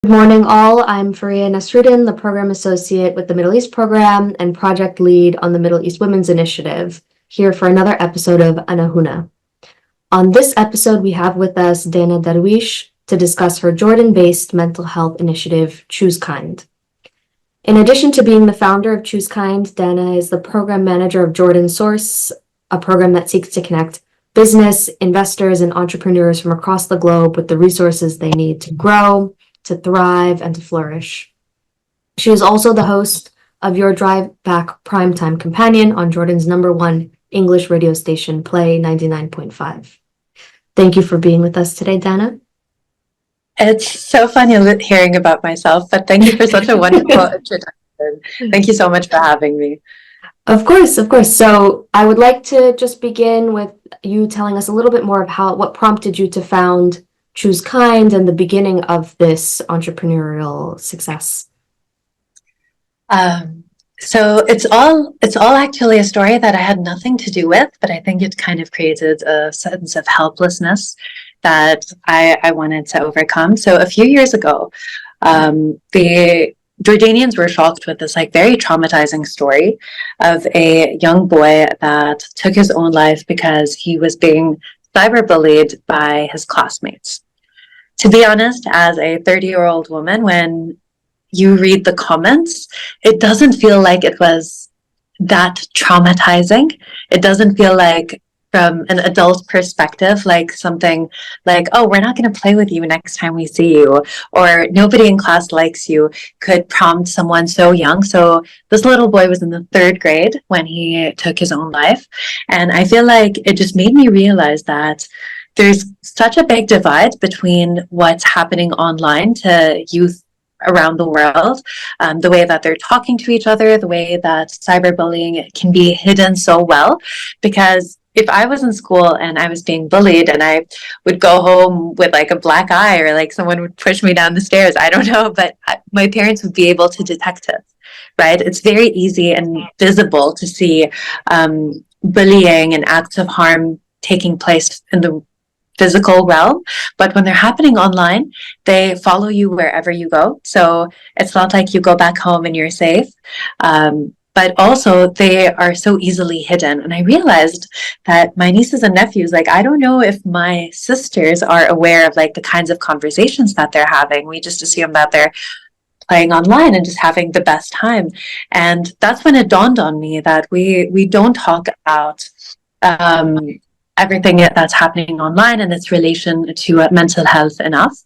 Good morning, all. I'm Faria Nasruddin, the Program Associate with the Middle East Program and Project Lead on the Middle East Women's Initiative, here for another episode of Ana Huna. On this episode, we have with us Dana Darwish to discuss her Jordan-based mental health initiative, Choose Kind. In addition to being the founder of Choose Kind, Dana is the program manager of Jordan Source, a program that seeks to connect business, investors, and entrepreneurs from across the globe with the resources they need to grow, to thrive, and to flourish. She is also the host of Your Drive Back Primetime Companion on Jordan's #1 English radio station, Play 99.5. Thank you for being with us today, Dana. It's so funny hearing about myself, but thank you for such a wonderful introduction. Thank you so much for having me. Of course. So I would like to just begin with you telling us a little bit more of what prompted you to found Choose Kind and the beginning of this entrepreneurial success. So it's all actually a story that I had nothing to do with, but I think it kind of created a sense of helplessness that I wanted to overcome. So a few years ago, the Jordanians were shocked with this very traumatizing story of a young boy that took his own life because he was being cyberbullied by his classmates. To be honest, as a 30-year-old woman, when you read the comments, it doesn't feel like it was that traumatizing. It doesn't feel like, from an adult perspective, like something like, oh, we're not going to play with you next time we see you, or nobody in class likes you, could prompt someone so young. So this little boy was in the 3rd grade when he took his own life. And I feel like it just made me realize that there's such a big divide between what's happening online to youth around the world, the way that they're talking to each other, the way that cyberbullying can be hidden so well. Because if I was in school and I was being bullied and I would go home with a black eye, or someone would push me down the stairs, I don't know, but my parents would be able to detect it, right? It's very easy and visible to see bullying and acts of harm taking place in the physical realm, but when they're happening online, they follow you wherever you go. So it's not like you go back home and you're safe. But also they are so easily hidden. And I realized that my nieces and nephews, I don't know if my sisters are aware of the kinds of conversations that they're having. We just assume that they're playing online and just having the best time. And that's when it dawned on me that we don't talk about everything that's happening online and its relation to mental health enough.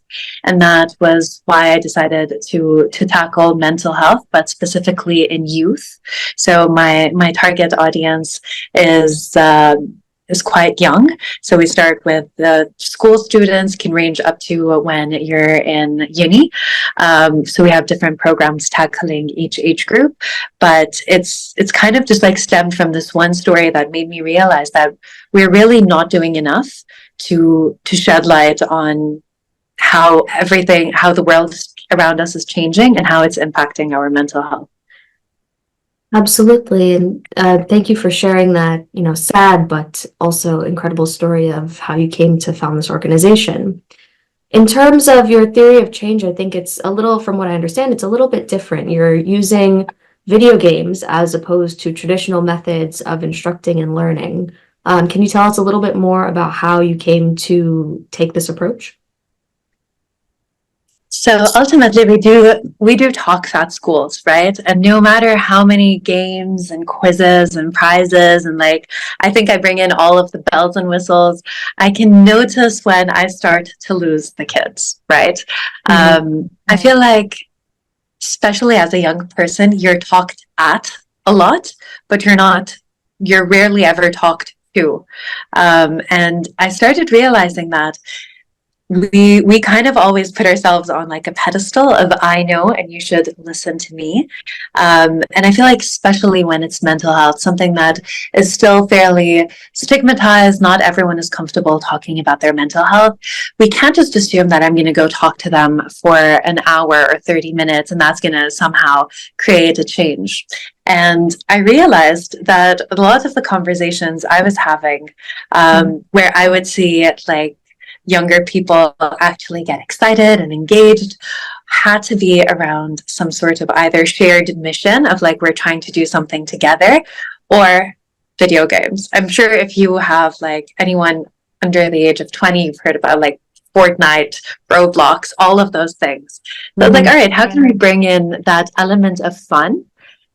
And that was why I decided to tackle mental health, but specifically in youth. So my target audience is quite young. So we start with school students, can range up to when you're in uni. So we have different programs tackling each age group, but it's kind of just stemmed from this one story that made me realize that we're really not doing enough to shed light on how the world around us is changing and how it's impacting our mental health. Absolutely. And thank you for sharing that, sad but also incredible story of how you came to found this organization. In terms of your theory of change, I think it's a little, from what I understand, it's a little bit different. You're using video games as opposed to traditional methods of instructing and learning. Can you tell us a little bit more about how you came to take this approach? So ultimately, we do talks at schools, right? And no matter how many games and quizzes and prizes and I think I bring in all of the bells and whistles, I can notice when I start to lose the kids, right? Mm-hmm. I feel like, especially as a young person, you're talked at a lot, but you're rarely ever talked to. And I started realizing that we kind of always put ourselves on a pedestal of I know and you should listen to me. And I feel like, especially when it's mental health, something that is still fairly stigmatized, not everyone is comfortable talking about their mental health. We can't just assume that I'm going to go talk to them for an hour or 30 minutes and that's going to somehow create a change. And I realized that a lot of the conversations I was having, where I would see younger people actually get excited and engaged, had to be around some sort of either shared mission of like we're trying to do something together, or video games. I'm sure if you have like anyone under the age of 20, you've heard about like Fortnite, Roblox, all of those things. So it's like, all right, how can we bring in that element of fun,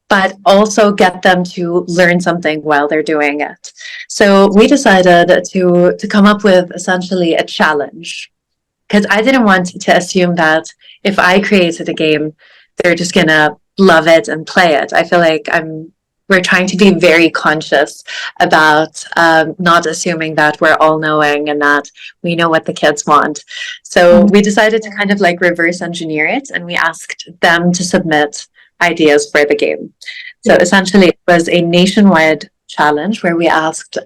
but also get them to learn something while they're doing it? So we decided to come up with essentially a challenge, because I didn't want to assume that if I created a game, they're just gonna love it and play it. I feel like we're trying to be very conscious about not assuming that we're all knowing and that we know what the kids want. So we decided to kind of like reverse engineer it, and we asked them to submit ideas for the game. So essentially it was a nationwide challenge where we asked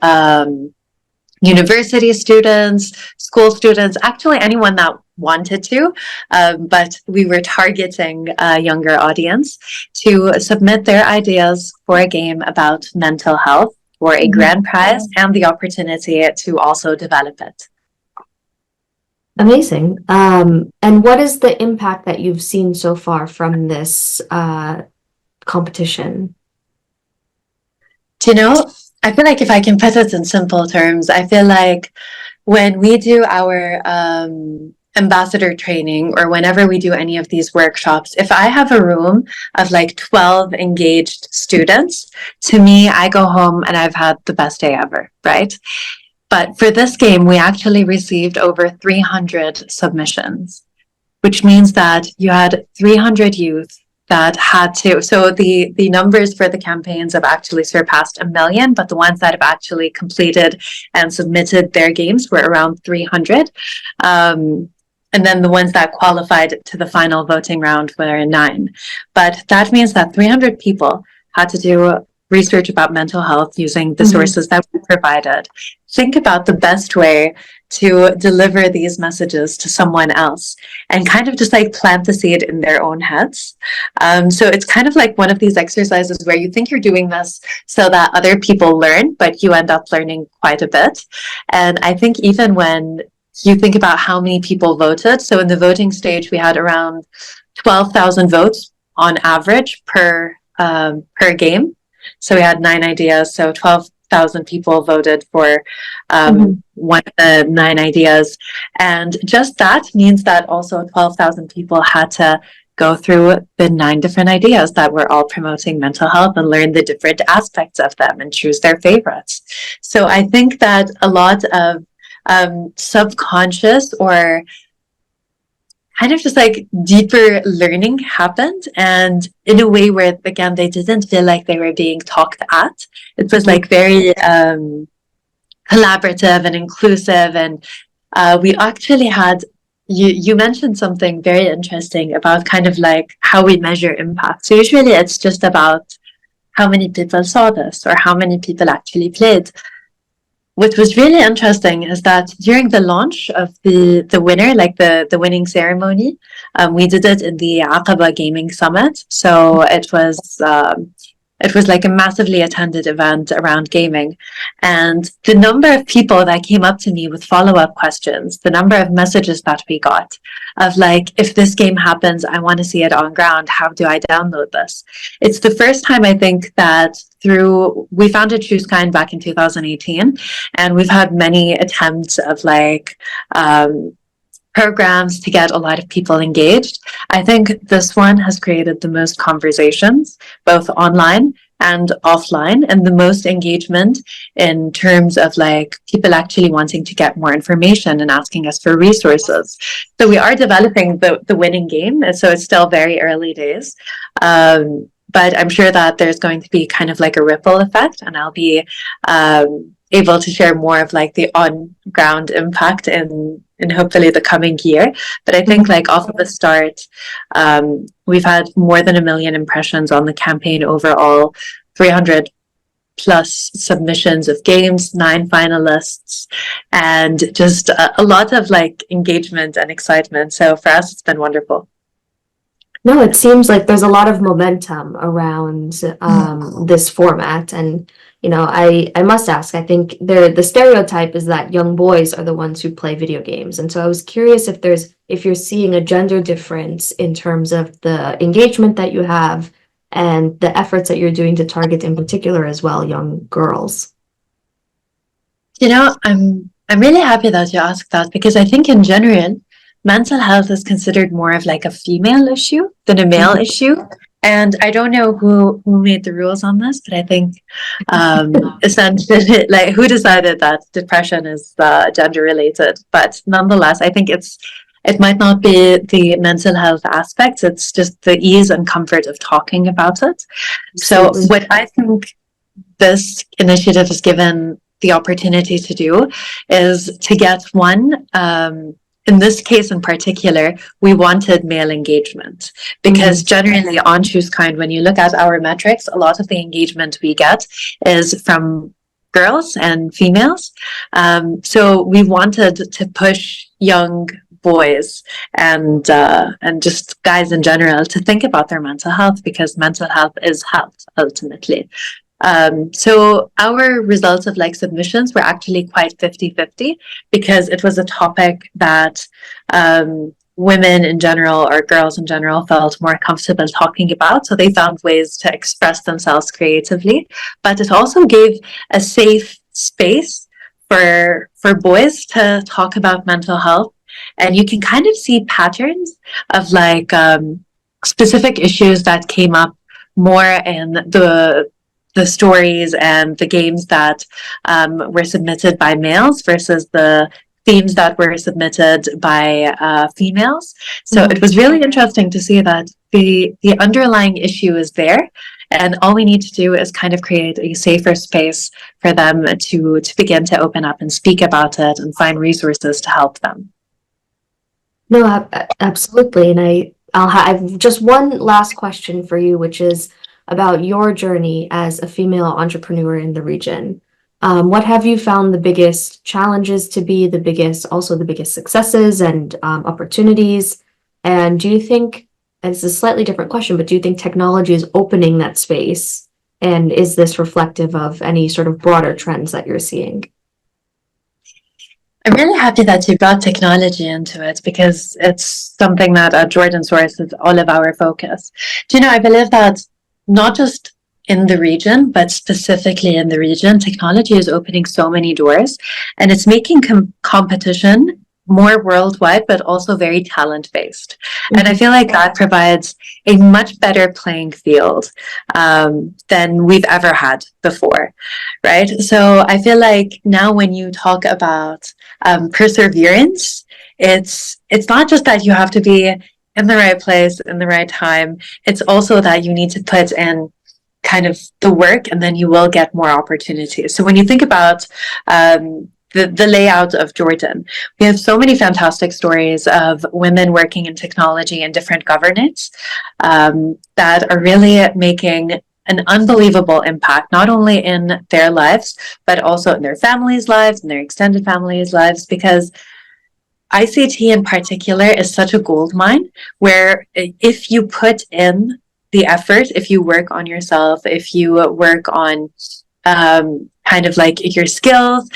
university students, school students, actually anyone that wanted to, but we were targeting a younger audience to submit their ideas for a game about mental health for a grand prize and the opportunity to also develop it. Amazing. And what is the impact that you've seen so far from this competition? Do you know, I feel like if I can put it in simple terms, I feel like when we do our ambassador training, or whenever we do any of these workshops, if I have a room of like 12 engaged students, to me, I go home and I've had the best day ever, right? But for this game, we actually received over 300 submissions, which means that you had 300 youth that had to, so the numbers for the campaigns have actually surpassed 1 million, but the ones that have actually completed and submitted their games were around 300. And then the ones that qualified to the final voting round were 9. But that means that 300 people had to do research about mental health using the sources that we provided. Think about the best way to deliver these messages to someone else and kind of just like plant the seed in their own heads. So it's kind of like one of these exercises where you think you're doing this so that other people learn, but you end up learning quite a bit. And I think even when you think about how many people voted, so in the voting stage, we had around 12,000 votes on average per game. So we had 9 ideas, so 12,000 people voted for one of the 9 ideas. And just that means that also 12,000 people had to go through the 9 different ideas that were all promoting mental health and learn the different aspects of them and choose their favorites. So I think that a lot of subconscious or kind of just like deeper learning happened, and in a way where, again, they didn't feel like they were being talked at. It was like very collaborative and inclusive, and we actually had, you mentioned something very interesting about kind of like how we measure impact. So usually it's just about how many people saw this or how many people actually played. What was really interesting is that during the launch of the winner, like the winning ceremony, we did it in the Aqaba Gaming Summit. So it was like a massively attended event around gaming. And the number of people that came up to me with follow-up questions, the number of messages that we got of like, if this game happens, I want to see it on ground. How do I download this? It's the first time I think that we founded TrueSkyn back in 2018, and we've had many attempts of like, programs to get a lot of people engaged. I think this one has created the most conversations, both online and offline, and the most engagement in terms of like people actually wanting to get more information and asking us for resources. So we are developing the winning game, and so it's still very early days. But I'm sure that there's going to be kind of like a ripple effect, and I'll be able to share more of like the on-ground impact in hopefully the coming year. But I think like off of the start, we've had more than 1 million impressions on the campaign overall, 300 plus submissions of games, 9 finalists, and just a lot of like engagement and excitement. So for us, it's been wonderful. No, it seems like there's a lot of momentum around this format. And, I must ask, I think the stereotype is that young boys are the ones who play video games. And so I was curious if you're seeing a gender difference in terms of the engagement that you have and the efforts that you're doing to target in particular as well, young girls. I'm really happy that you asked that, because I think in general, mental health is considered more of like a female issue than a male issue. And I don't know who made the rules on this, but I think essentially, like, who decided that depression is gender related. But nonetheless, I think it might not be the mental health aspects, it's just the ease and comfort of talking about it. So what I think this initiative has given the opportunity to do is to get one, in this case in particular, we wanted male engagement, because generally on Choose Kind, when you look at our metrics, a lot of the engagement we get is from girls and females. So we wanted to push young boys and just guys in general to think about their mental health, because mental health is health ultimately. So our results of like submissions were actually quite 50-50, because it was a topic that women in general, or girls in general, felt more comfortable talking about. So they found ways to express themselves creatively, but it also gave a safe space for boys to talk about mental health. And you can kind of see patterns of like specific issues that came up more in the stories and the games that were submitted by males versus the themes that were submitted by females. So it was really interesting to see that the underlying issue is there, and all we need to do is kind of create a safer space for them to begin to open up and speak about it and find resources to help them. No, absolutely. And I'll have just one last question for you, which is about your journey as a female entrepreneur in the region. What have you found the biggest challenges to be, the biggest successes and opportunities? And do you think, and it's a slightly different question, but do you think technology is opening that space? And is this reflective of any sort of broader trends that you're seeing? I'm really happy that you brought technology into it, because it's something that at Jordan Source is all of our focus. I believe that not just in the region, but specifically in the region, technology is opening so many doors, and it's making competition more worldwide, but also very talent-based. And I feel like that provides a much better playing field than we've ever had before, right? So I feel like now when you talk about perseverance, it's not just that you have to be in the right place, in the right time. It's also that you need to put in kind of the work, and then you will get more opportunities. So when you think about the layout of Jordan, we have so many fantastic stories of women working in technology and different governance that are really making an unbelievable impact, not only in their lives, but also in their families' lives and their extended families' lives, because ICT in particular is such a gold mine, where if you put in the effort, if you work on yourself, if you work on kind of like your skills,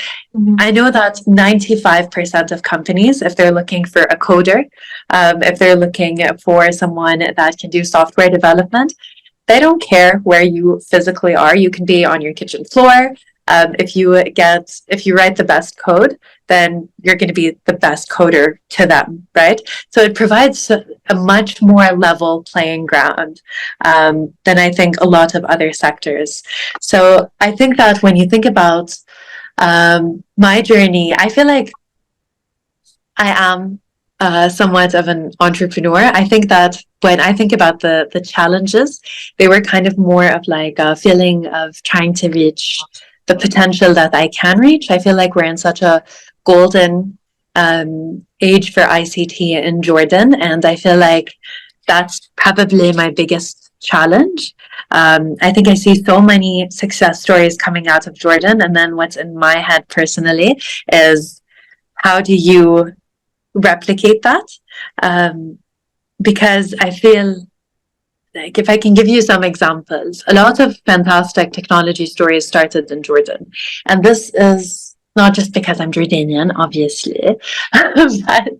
I know that 95% of companies, if they're looking for a coder, if they're looking for someone that can do software development, they don't care where you physically are. You can be on your kitchen floor. If you write the best code, then you're going to be the best coder to them, right? So it provides a much more level playing ground than I think a lot of other sectors. So I think that when you think about my journey, I feel like I am somewhat of an entrepreneur. I think that when I think about the challenges, they were kind of more of like a feeling of trying to reach the potential that I can reach. I feel like we're in such a golden age for ICT in Jordan, and I feel like that's probably my biggest challenge. I think I see so many success stories coming out of Jordan, and then what's in my head personally is, how do you replicate that? Because I feel like if I can give you some examples, a lot of fantastic technology stories started in Jordan. And this is not just because I'm Jordanian, obviously, but,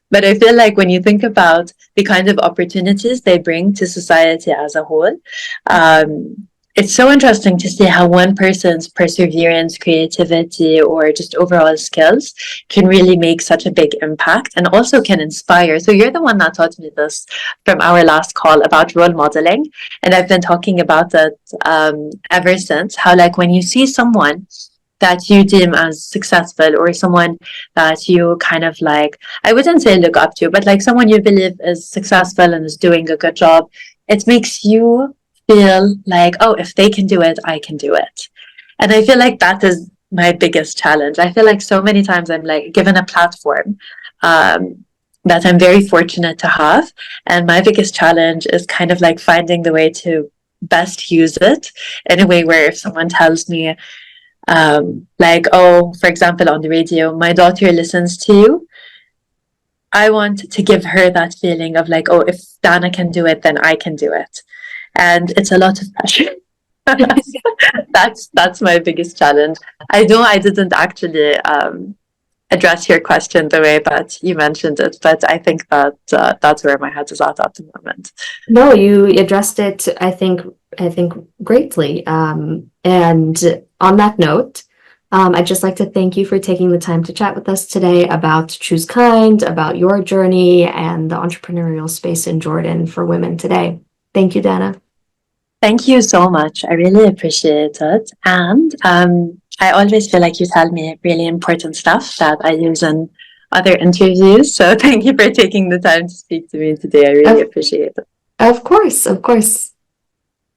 but I feel like when you think about the kind of opportunities they bring to society as a whole, it's so interesting to see how one person's perseverance, creativity, or just overall skills can really make such a big impact and also can inspire. So you're the one that taught me this from our last call about role modeling. And I've been talking about it ever since, how like when you see someone that you deem as successful or someone that you kind of like, I wouldn't say look up to, but like someone you believe is successful and is doing a good job, it makes you feel like, oh, if they can do it, I can do it. And I feel like that is my biggest challenge. I feel like so many times I'm like given a platform that I'm very fortunate to have. And my biggest challenge is kind of like finding the way to best use it in a way where if someone tells me, like, oh, for example, on the radio, my daughter listens to you, I want to give her that feeling of like, oh, if Dana can do it, then I can do it. And it's a lot of pressure. That's my biggest challenge. I know I didn't actually address your question the way that you mentioned it, but I think that that's where my head is at the moment. No, you addressed it, I think greatly. And on that note, I'd just like to thank you for taking the time to chat with us today about Choose Kind, about your journey and the entrepreneurial space in Jordan for women today. Thank you, Dana. Thank you so much. I really appreciate it. And I always feel like you tell me really important stuff that I use in other interviews. So thank you for taking the time to speak to me today. I really appreciate it. Of course, of course.